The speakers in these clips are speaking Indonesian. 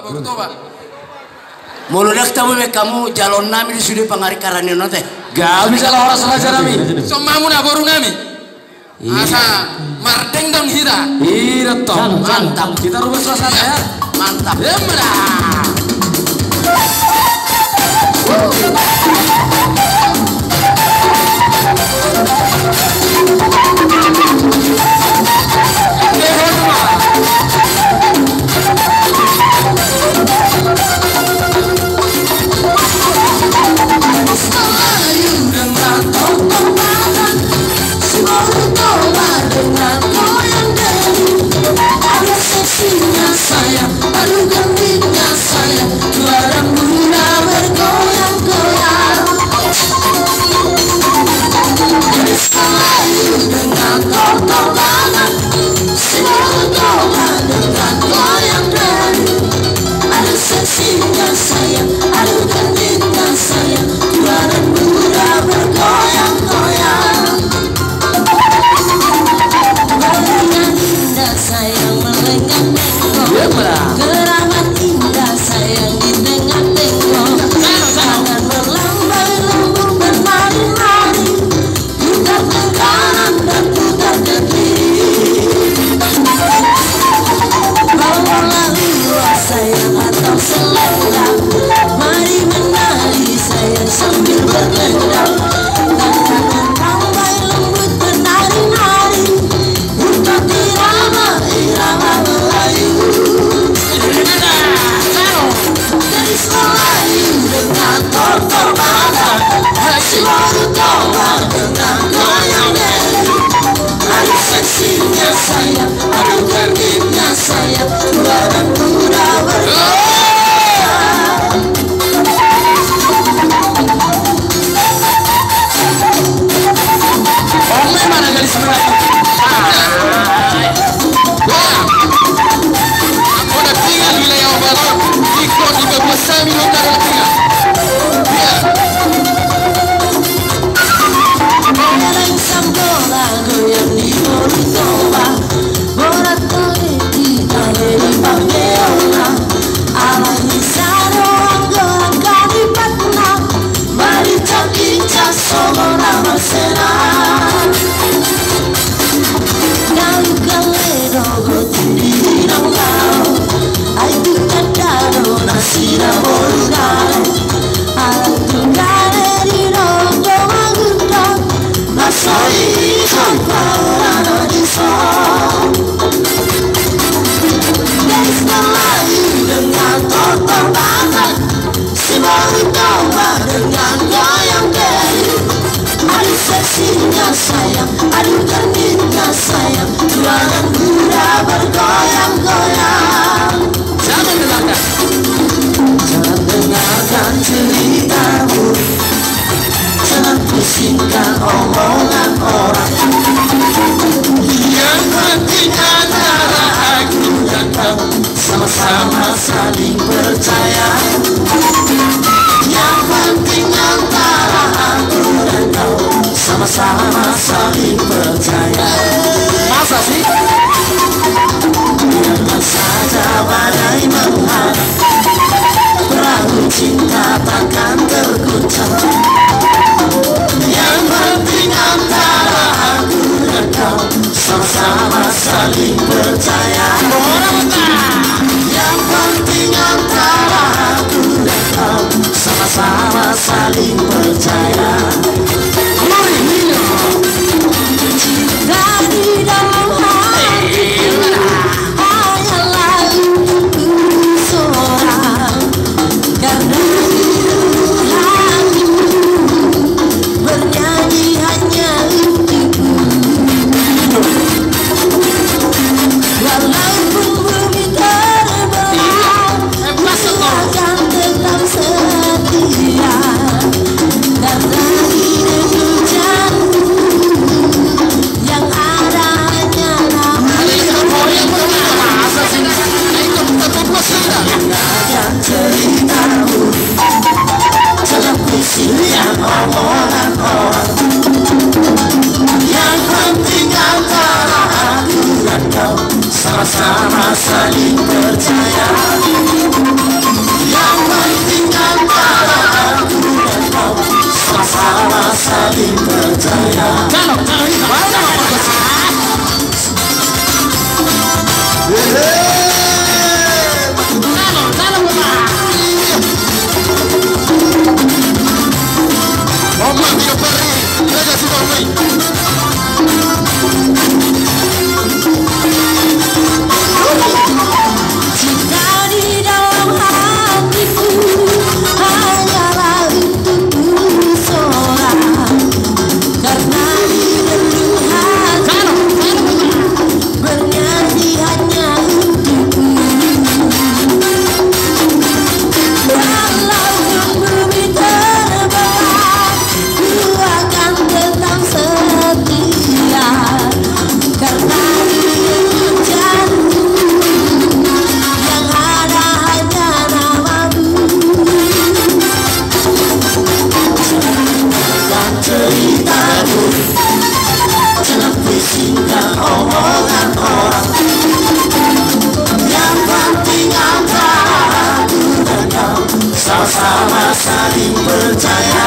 baru toba. Muludak tahu kamu jalon nami di sudi pangari karani nate. Gak bisa lah orang salah nami. Somamu na baru nami. Asa mardeng dong hira. Hira toh. Mantap. Kita rubah suasana ya. Mantap. Demra. Sayang, aduh gembira sayang, juara muda bergoyang-goyang. Selalu dengan totolangan, selalu doa dengan goyang dari. Aduh seksinya sayang, aduh gembira sayang, juara muda bergoyang-goyang. Barengan indah sayang melenggang. Keramat indah sayang di tengah-tengah. Tangan melambai lembut bernari-nari, putar ke kanan dan putar ke kiri. Bawalah liwa sayang atau selendang, mari menari sayang sambil berdendang. Tangan melambai lembut bernari-nari, putar irama Melayu. Dengan tortorbanan, selalu doa dengan goyang dari. Aduh seksinya sayang, aduh gembirnya sayang, juara muda bergoyang. Omnya mana gadis Melayu? Aku udah tinggal di wilayah Barat, ikut di Bebuasami Utara tinggal. Goyang sambola, goyang di Morutoba, borat kali di taheri Panggeona, alami sarong goyang kali patna, mari cakica solo nama sena. Kali kalero gotiri hirang kau, aitu kadaro nasira borugale, alat tunggale di rogo magundang. Masai kampana di sol, gadis Melayu dengan tortorbanan, si baru doa dengan goyang dari. Aduh seksinya sayang, aduh gembirnya sayang, juara muda bergoyang-goyang. Jangan dengarkan. Jangan dengarkan ceritamu, jangan pusingkan omongan orang. Yang penting antara aku dan kamu Sama-sama saling percaya. Yang penting antara aku dan kau, sama-sama saling percaya. masa sih? percaya. Kalau ini mana Mama, Dio Perri, ragazzi dormi. Cinta di dalam hatiku hanyalah untukmu seorang. Karena di relung hatiku bernyanyi hanya untukmu. Walaupun bumi terbelah, ku akan tetap setia. Karena di relung jantung yang ada hanya namamu. Dan ceritamu dalam puisinya omongan orang. Yang penting antara aku dan kau sama-sama saling percaya.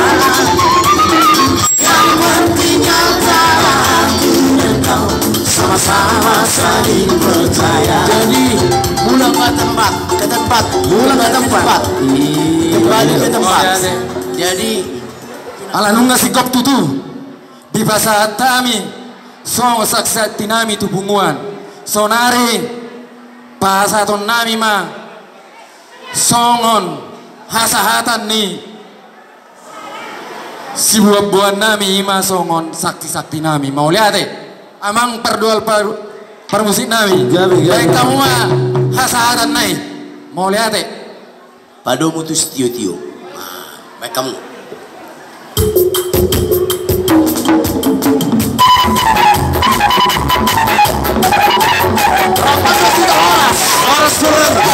Yang penting antara aku dan kau sama-sama saling percaya. Jadi pulang ke tempat, pulang ke tempat, kembali ke tempat. Jadi ala nunga sikop tutu di bahasa tami song saksa tinami tubunguan sonari bahasa ton nami ma songon hasahatan ni si buah nami ima songon sakti nami mau lihat amang perdual permusik nami baik kamu mah hasahatan nai mau lihat pado mutus tio. Baik kamu. Horas turun.